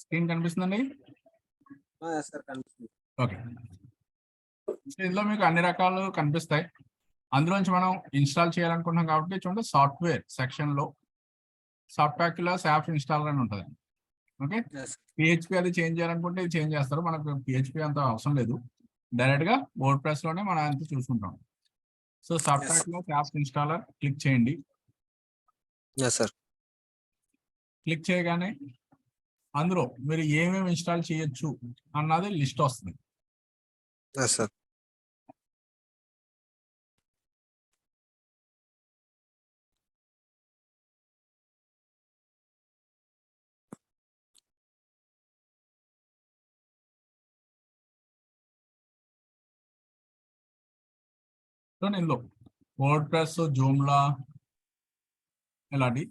Screen కనిపిస్తుందండి? Sir కనిపిస్తుంది. Okay. So ఇందులో మీకు అన్ని రకాలు కనిపిస్తాయి. అందులోంచి మనం ఇన్స్టాల్ చేయాలనుకుంటున్నాం కాబట్టి చూడండి, సాఫ్ట్వేర్ సెక్షన్లో సాఫ్ట్వేర్ యాప్ ఇన్స్టాలర్ అని ఉంటుంది. ఓకే, పిహెచ్పి అది చేంజ్ చేయాలనుకుంటే ఇది చేంజ్ చేస్తారు. మనకు పిహెచ్పి అంత అవసరం లేదు, డైరెక్ట్గా వర్డ్ ప్రెస్లోనే మనం అంతా చూసుకుంటాం. So software app installer click చేయండి. సార్ క్లిక్ చేయగానే అందులో మీరు ఏమేమి ఇన్స్టాల్ చేయొచ్చు అన్నది లిస్ట్ వస్తుంది. సార్ సో ఇందులో వర్డ్ ప్రెస్, జూమ్లా ఇలాంటి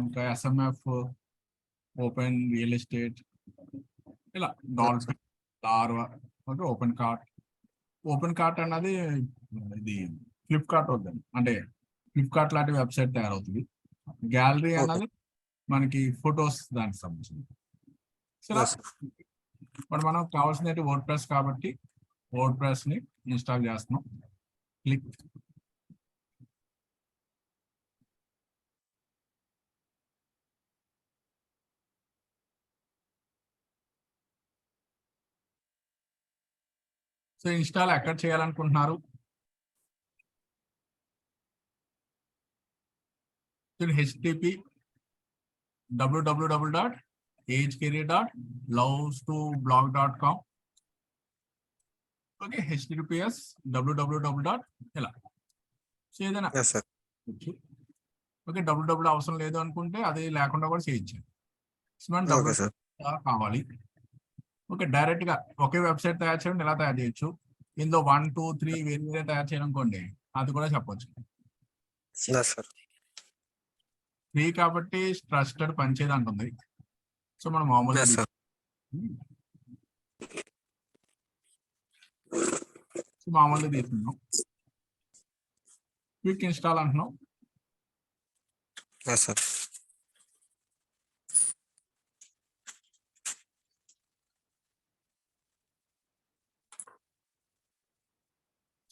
ఇంకా ఎస్ఎంఎఫ్, ఓపెన్ రియల్ ఎస్టేట్, ఇలా dolphin, larva, okay, open cart అన్నది ఇది ఫ్లిప్కార్ట్ అవుతుంది, అంటే ఫ్లిప్కార్ట్ లాంటి వెబ్సైట్ తయారవుతుంది. గ్యాలరీ అన్నది మనకి ఫొటోస్ దానికి సంబంధించింది. సరే, ఇప్పుడు మనం కావాల్సినవి వర్డ్ ప్రెస్ కాబట్టి వర్డ్ ప్రెస్ ని ఇన్స్టాల్ చేస్తున్నాం. క్లిక్. సో ఇన్స్టాల్ ఎక్కడ చేయాలనుకుంటున్నారు? http www.ahcareer.loves2blog.com. Okay, https www. ఇలా. సో ఏదైనా ఓకే, www అవసరం లేదు అనుకుంటే అది లేకుండా కూడా చేయించాలి. కావాలి. ఓకే, డైరెక్ట్ గా ఒకే వెబ్సైట్ తయారు చేయడం ఎలా తయారు చేయొచ్చు, ఇందులో 1, 2, 3 వేరే తయారు చేయడం అనుకోండి, అది కూడా చెప్పొచ్చు. ఫ్రీ కాబట్టి ట్రస్టెడ్ పనిచేయదు అంటుంది. సో మనం మామూలుగా తీసుకున్నాం. క్విక్ ఇన్స్టాల్ అంటున్నాం.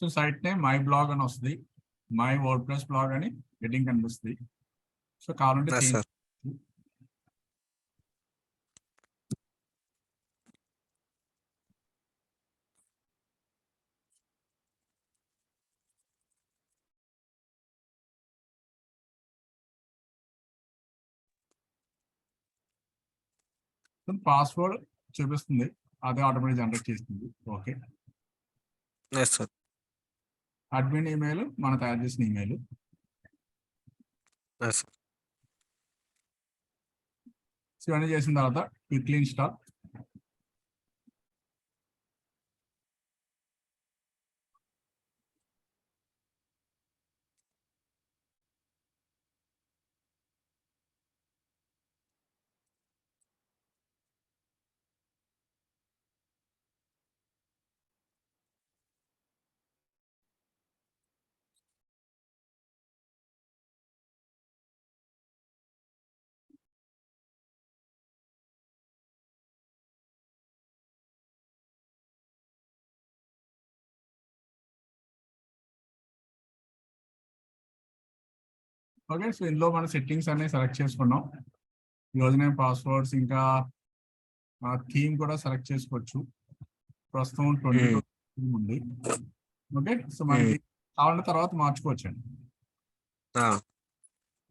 So site name my blog అని వస్తుంది, మై వర్డ్ ప్రెస్ బ్లాగ్ అని హెడ్డింగ్ కనిపిస్తుంది. సో కావాలంటే పాస్వర్డ్ చూపిస్తుంది, అదే ఆటోమేటిక్ జనరేట్ చేస్తుంది. ఓకే, అడ్మిన్ ఈమెయిల్ మనం తయారు చేసిన ఈమెయిల్. ఇవన్నీ చేసిన తర్వాత క్విక్లీ ఇన్స్టాల్. ఓకే, సో ఇందులో మన సెట్టింగ్స్ అన్ని సెలెక్ట్ చేసుకున్నాం. యూజర్ నేమ్, పాస్వర్డ్స్, ఇంకా థీమ్ కూడా సెలెక్ట్ చేసుకోవచ్చు. ప్రస్తుతం 20 ఉంది. ఓకే, సో మనకి కావాలంటే తర్వాత మార్చుకోవచ్చు అండి.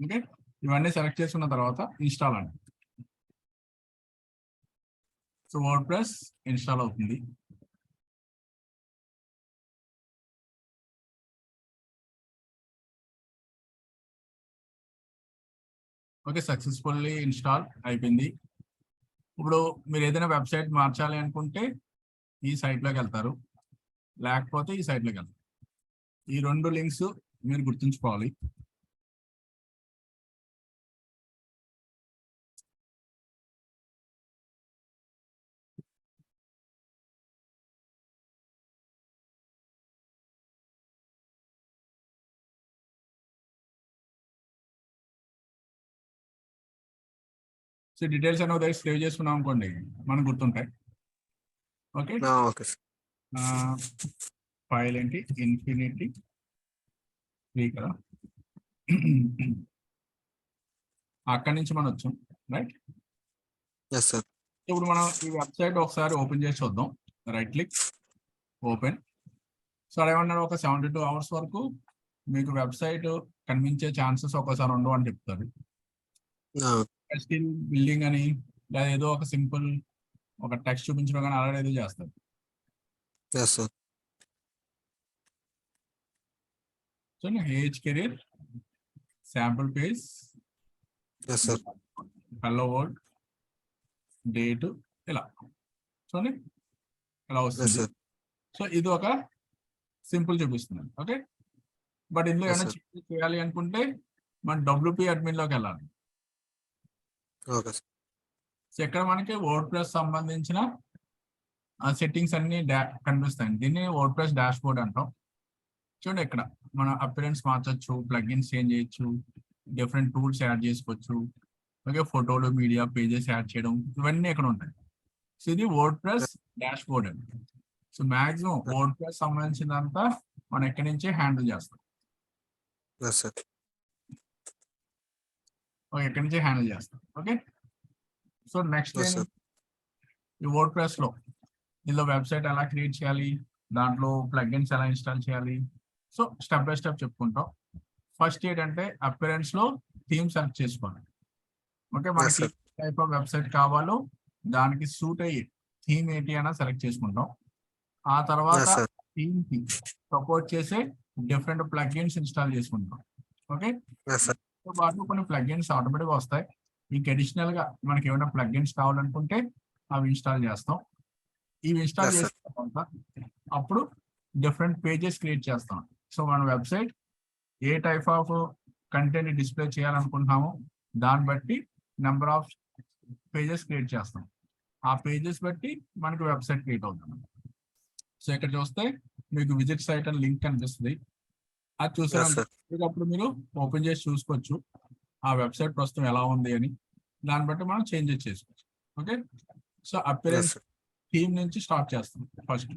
ఓకే, ఇవన్నీ సెలెక్ట్ చేసుకున్న తర్వాత ఇన్స్టాల్ అండి. సో వర్డ్ ప్రెస్ ఇన్స్టాల్ అవుతుంది. ఓకే, సక్సెస్ఫుల్లీ ఇన్స్టాల్ అయిపోయింది. ఇప్పుడు మీరు ఏదైనా వెబ్సైట్ మార్చాలి అనుకుంటే ఈ సైట్లోకి వెళ్తారు, లేకపోతే ఈ సైట్లోకి వెళ్తారు. ఈ 2 లింక్స్ మీరు గుర్తుంచుకోవాలి. సో డీటెయిల్స్ అనేది దగ్గర సేవ్ చేసుకున్నాం అనుకోండి మనకు గుర్తుంటాయి. Okay, okay sir. ఫైల్ ఏంటి ఇన్ఫినిటీ 3 కదా. అక్కడి నుంచి మనం వచ్చాం రైట్. Yes sir. ఇప్పుడు మనం ఈ వెబ్సైట్ ఒకసారి ఓపెన్ చేసి చూద్దాం. Right click open. సో ఏమన్నాడు, ఒక 72 hours వరకు మీకు వెబ్సైట్ కనిపించే ఛాన్సెస్ ఒకసారి ఉండవు అని చెప్తారు. స్టిల్ బిల్డింగ్ అని లేదా ఏదో ఒక సింపుల్ ఒక టెక్స్ట్ చూపించడం కానీ అలా ఏదో చేస్తారు. Yes sir. చూడండి, AHCAREER sample page, yes sir. Hello world, date, ఇలా చూడండి ఇలా వస్తుంది. సార్. సో ఇది ఒక సింపుల్ చూపిస్తుంది. ఓకే, బట్ ఇందులో Yes, ఏమైనా sir. చేంజ్ చేయాలి అనుకుంటే మన WP అడ్మిన్లోకి వెళ్ళాలి. Okay sir. సో ఇక్కడ మనకి WordPress సంబంధించిన సెట్టింగ్స్ అన్ని కనిపిస్తాయి. దీన్ని WordPress డాష్ బోర్డ్ అంటాం. చూడండి, ఇక్కడ మన అపిరెన్స్ మార్చొచ్చు, ప్లగ్ఇన్స్ చేంజ్ చేయొచ్చు, డిఫరెంట్ టూల్స్ యాడ్ చేసుకోవచ్చు. ఓకే, ఫోటోలు, మీడియా, పేజెస్ యాడ్ చేయడం, ఇవన్నీ ఇక్కడ ఉంటాయి. సో ఇది WordPress డాష్ బోర్డ్ అండి. సో మాక్సిమం WordPress సంబంధించినంతా మనం ఎక్కడి నుంచే హ్యాండిల్ చేస్తాం. Yes sir. ఓకే, ఎక్కడి నుంచే హ్యాండిల్ చేస్తాం. Okay, so next Yes, sir. ఈ WordPress లో ఇందులో వెబ్సైట్ ఎలా క్రియేట్ చేయాలి, దాంట్లో ప్లగ్ఇన్స్ ఎలా ఇన్స్టాల్ చేయాలి, సో స్టెప్ బై స్టెప్ చెప్పుకుంటాం. ఫస్ట్ ఏంటంటే అపిరెన్స్ లో థీమ్ సెలెక్ట్ చేసుకోవాలి. ఓకే, మనకి sir. టైప్ ఆఫ్ వెబ్సైట్ కావాలో దానికి సూట్ అయ్యి థీమ్ ఏంటి అయినా సెలెక్ట్ చేసుకుంటాం. ఆ తర్వాత Yes, sir. థీమ్ కి సపోర్ట్ చేసే డిఫరెంట్ ప్లగ్ఇన్స్ ఇన్స్టాల్ చేసుకుంటాం. Okay, Yes, sir. తో పాటు కొన్ని ప్లగ్ఇన్స్ ఆటోమేటిక్గా వస్తాయి. మీకు అడిషనల్ గా మనకి ఏమైనా ప్లగ్ఇన్స్ కావాలనుకుంటే అవి ఇన్స్టాల్ చేస్తాం. ఇవి ఇన్స్టాల్ Yes, sir. చేసిన తర్వాత అప్పుడు డిఫరెంట్ పేజెస్ క్రియేట్ చేస్తాం. సో మన వెబ్సైట్ ఏ టైప్ ఆఫ్ కంటెంట్ డిస్ప్లే చేయాలనుకుంటున్నామో దాన్ని బట్టి నెంబర్ ఆఫ్ పేజెస్ క్రియేట్ చేస్తాం. ఆ పేజెస్ బట్టి మనకి వెబ్సైట్ క్రియేట్ అవుతుంది. సో ఇక్కడ చూస్తే మీకు విజిట్ సైట్ అని లింక్ కనిపిస్తుంది. అది చూసారంటే అప్పుడు మీరు ఓపెన్ చేసి చూసుకోవచ్చు ఆ వెబ్సైట్ ప్రస్తుతం ఎలా ఉంది అని. దాన్ని బట్టి మనం చేంజెస్ చేసుకోవచ్చు. ఓకే, సో అపిరెన్స్ థీమ్ నుంచి స్టార్ట్ చేస్తాం first.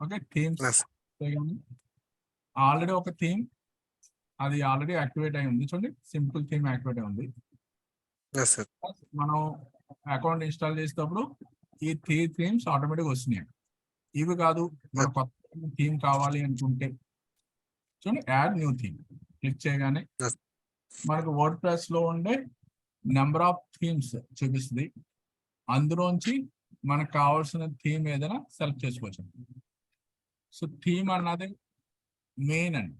Okay, themes Yes. Already ఒక థీమ్ అది ఆల్రెడీ యాక్టివేట్ అయి ఉంది. చూడండి, సింపుల్ థీమ్ యాక్టివేట్ అయి ఉంది. Yes, sir. మనం అకౌంట్ ఇన్స్టాల్ చేసేటప్పుడు ఈ థీమ్స్ ఆటోమేటిక్ వస్తున్నాయి. ఇవి కాదు, మన కొత్త థీమ్ కావాలి అనుకుంటే చూడండి, యాడ్ న్యూ థీమ్ క్లిక్ చేయగానే Yes. మనకు WordPress లో ఉండే నెంబర్ ఆఫ్ థీమ్స్ చూపిస్తుంది. అందులోంచి మనకు కావాల్సిన థీమ్ ఏదైనా సెలెక్ట్ చేసుకోవచ్చు. సో థీమ్ అన్నది మెయిన్ అండి.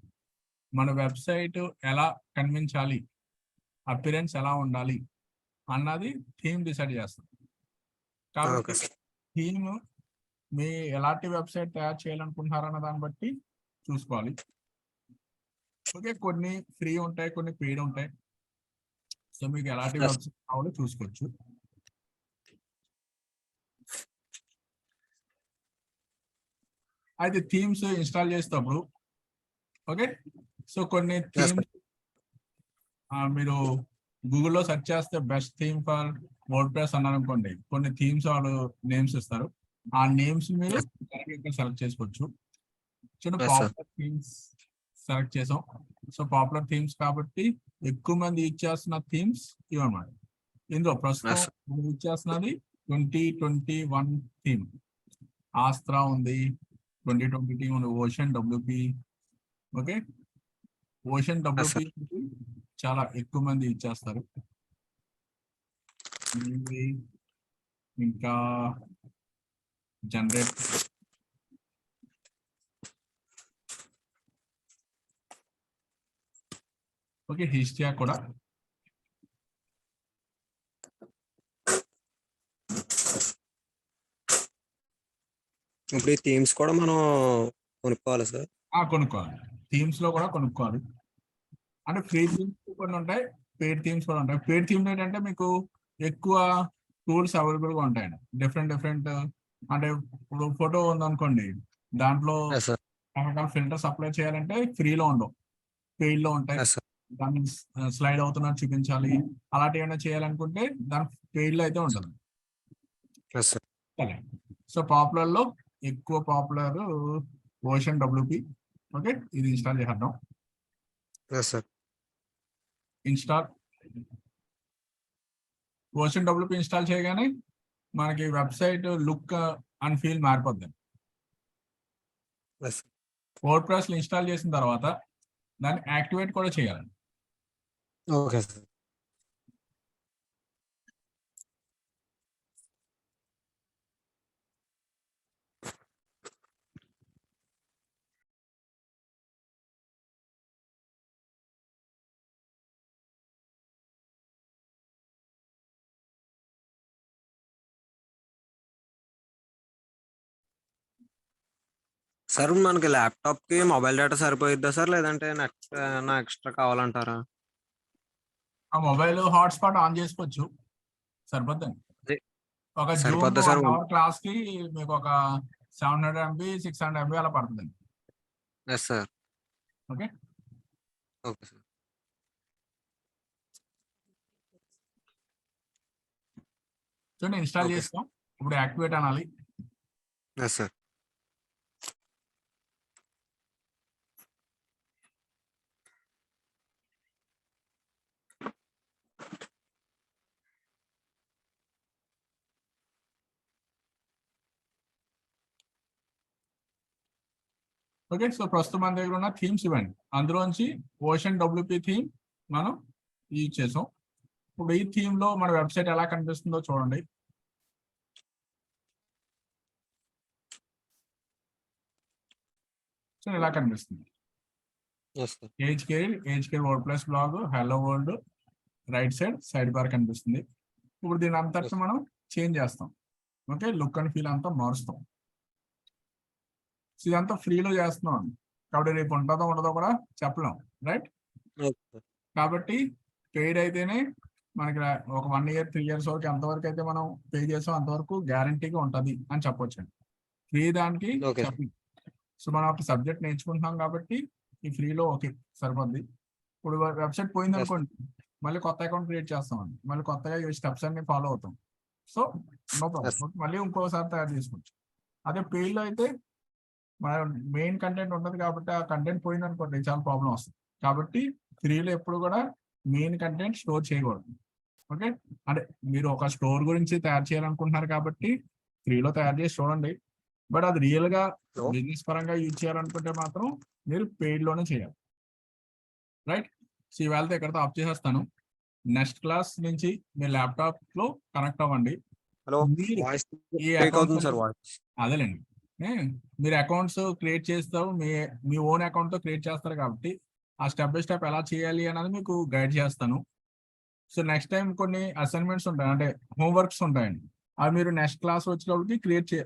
మన వెబ్సైట్ ఎలా కనిపించాలి, అపిరెన్స్ ఎలా ఉండాలి అన్నది థీమ్ డిసైడ్ చేస్తుంది. కాబట్టి Okay, sir. థీమ్ మీ ఎలాంటి వెబ్సైట్ తయారు చేయాలనుకుంటున్నారన్న దాన్ని బట్టి చూసుకోవాలి. ఓకే, కొన్ని ఫ్రీ ఉంటాయి, కొన్ని పెయిడ్ ఉంటాయి. సో మీకు ఎలాంటి Yes. వెబ్సైట్ కావాలో చూసుకోవచ్చు. అయితే థీమ్స్ ఇన్స్టాల్ చేసేటప్పుడు ఓకే, సో కొన్ని థీమ్స్ మీరు గూగుల్లో సెర్చ్ చేస్తే బెస్ట్ థీమ్ ఫర్ వర్డ్ప్రెస్ అన్నారు అనుకోండి, కొన్ని థీమ్స్ వాళ్ళు నేమ్స్ ఇస్తారు. ఆ నేమ్స్ మీరు ఇక్కడ సెలెక్ట్ చేసుకోవచ్చు. చూడండి, Yes, sir. Popular themes select చేసాం. సో పాపులర్ థీమ్స్ కాబట్టి ఎక్కువ మంది యూజ్ చేస్తున్న థీమ్స్ ఇవన్నమాట. ఇందులో ప్రస్తుతం Yes, sir. యూజ్ చేస్తున్నది 2021 థీమ్. ఆస్త్రా ఉంది, 2020 ఉంది, ocean WP. Okay, ocean WP చాలా ఎక్కువ మంది యూజ్ చేస్తారు. ఇంకా జనరేట్ ఓకే, హిస్టియా కూడా. ఇప్పుడు ఈ థీమ్స్ కూడా మనం కొనుక్కోవాలి సార్. కొనుక్కోవాలి, థీమ్స్ లో కూడా కొనుక్కోవాలి. అంటే ఫ్రీ థీమ్స్ కొన్ని ఉంటాయి, పెయిడ్ థీమ్స్ కూడా ఉంటాయి. పెయిడ్ థీమ్స్ ఏంటంటే మీకు ఎక్కువ టూల్స్ అవైలబుల్ గా ఉంటాయండి. డిఫరెంట్ అంటే ఇప్పుడు ఫోటో ఉందనుకోండి, దాంట్లో Yes, sir. రకరకాల ఫిల్టర్స్ అప్లై చేయాలంటే ఫ్రీలో ఉండవు, పెయిడ్ లో ఉంటాయి. Yes, sir. దాన్ని స్లైడ్ అవుతున్నట్టు చూపించాలి, అలాంటి ఏమైనా చేయాలనుకుంటే దాని పెయిడ్ లో అయితే ఉంటుంది. Yes sir. సో పాపులర్ లో ఎక్కువ పాపులర్ ఓషన్ డబ్ల్యూపి. ఓకే, ఇది ఇన్స్టాల్ చేద్దాం. Yes sir. Install ocean WP install చేయగానే మనకి వెబ్సైట్ లుక్ అండ్ ఫీల్ మారిపోద్ది. ఎస్. వర్డ్ ఇన్స్టాల్ చేసిన తర్వాత దాన్ని యాక్టివేట్ కూడా చేయాలి. Okay sir. సార్ మనకి ల్యాప్టాప్ కి మొబైల్ డేటా సరిపోయిద్దా సార్, లేదంటే నెట్ ఎక్స్ట్రా కావాలంటారా? ఆ మొబైల్ హాట్స్పాట్ ఆన్ చేసుకోవచ్చు, సరిపోద్దండి. అదే ఒక జూమ్ సరిపోద్దా సార్? 1 అవర్ క్లాస్ కి మీకు ఒక 700 MB 600 MB అలా పడుతుందండి. Yes sir. Okay, okay sir. చూడండి ఇన్స్టాల్ ఓకే చేస్తాం. ఇప్పుడు యాక్టివేట్ అనాలి. Yes sir. ఓకే, సో ప్రస్తుతం మన దగ్గర ఉన్న థీమ్స్ ఇవ్వండి. అందులోంచి ఓషన్ డబ్ల్యూపీ థీమ్ మనం యూజ్ చేసాం. ఇప్పుడు ఈ థీమ్ లో మన వెబ్సైట్ ఎలా కనిపిస్తుందో చూడండి. సో ఇలా కనిపిస్తుంది. Yes sir. AHCAREER word blog, hello world, right side bar కనిపిస్తుంది. ఇప్పుడు దీని అంతటి మనం చేంజ్ చేస్తాం. ఓకే, లుక్ అండ్ ఫీల్ అంతా మారుస్తాం. ఇదంతా ఫ్రీలో చేస్తున్నాం కాబట్టి రేపు ఉంటుందో ఉండదో కూడా చెప్పలేం, రైట్? కాబట్టి పెయిడ్ అయితేనే మనకి ఒక 1 year 3 years వరకు ఎంతవరకు అయితే మనం పే చేసాం అంతవరకు గ్యారంటీగా ఉంటుంది అని చెప్పొచ్చండి. ఫ్రీ దానికి చెప్పండి. సో మనం ఒక సబ్జెక్ట్ నేర్చుకుంటున్నాం కాబట్టి ఈ ఫ్రీలో ఓకే సరిపోద్ది. ఇప్పుడు వెబ్సైట్ పోయింది అనుకోండి, మళ్ళీ కొత్త అకౌంట్ క్రియేట్ చేస్తామండి, మళ్ళీ కొత్తగా ఈ స్టెప్స్ అన్ని ఫాలో అవుతాం. సో నో ప్రాబ్లం, మళ్ళీ ఇంకోసారి తయారు చేసుకోవచ్చు. అదే పెయిడ్లో అయితే మన మెయిన్ కంటెంట్ ఉంటుంది కాబట్టి ఆ కంటెంట్ పోయింది అనుకోండి చాలా ప్రాబ్లం వస్తుంది. కాబట్టి ఫ్రీలో ఎప్పుడు కూడా మెయిన్ కంటెంట్ స్టోర్ చేయకూడదు. ఓకే, అంటే మీరు ఒక స్టోర్ గురించి తయారు చేయాలనుకుంటున్నారు కాబట్టి ఫ్రీలో తయారు చేసి చూడండి. బట్ అది రియల్ గా బిజినెస్ పరంగా యూజ్ చేయాలనుకుంటే మాత్రం మీరు పెయిడ్ లోనే చేయాలి, రైట్? సో ఇవాళతో ఎక్కడితో ఆఫ్ చేసేస్తాను. నెక్స్ట్ క్లాస్ నుంచి మీ ల్యాప్టాప్ లో కనెక్ట్ అవ్వండి. హలో, ఈ అకౌంట్ అదేలేండి, మీరు అకౌంట్స్ క్రియేట్ చేస్తారు, మీ ఓన్ అకౌంట్ తో క్రియేట్ చేస్తారు కాబట్టి ఆ స్టెప్ బై స్టెప్ ఎలా చేయాలి అనేది మీకు గైడ్ చేస్తాను. సో నెక్స్ట్ టైం కొన్ని అసైన్మెంట్స్ ఉంటాయి, అంటే హోంవర్క్స్ ఉంటాయండి, అవి మీరు నెక్స్ట్ క్లాస్ వచ్చేటప్పటికి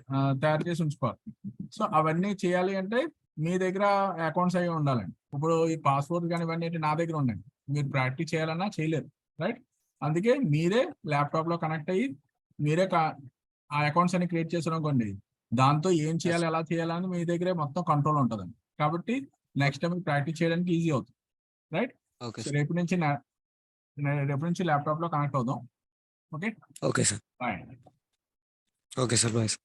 తయారు చేసి ఉంచుకోవాలి. సో అవన్నీ చేయాలి అంటే మీ దగ్గర అకౌంట్స్ అవి ఉండాలండి. ఇప్పుడు ఈ పాస్వర్డ్ కానీ ఇవన్నీ నా దగ్గర ఉన్నాయి, మీరు ప్రాక్టీస్ చేయాలన్నా చేయలేరు, రైట్? అందుకే మీరే ల్యాప్టాప్ లో కనెక్ట్ అయ్యి మీరే ఆ అకౌంట్స్ అన్ని క్రియేట్ చేసారు అనుకోండి, దాంతో ఏం చేయాలి ఎలా చేయాలని మీ దగ్గరే మొత్తం కంట్రోల్ ఉంటుందండి. కాబట్టి నెక్స్ట్ టైం ప్రాక్టీస్ చేయడానికి ఈజీ అవుతుంది, రైట్? రేపు నుంచి ల్యాప్టాప్ లో కనెక్ట్ అవుదాం. Okay, okay sir. Bye. Okay sir, bye sir.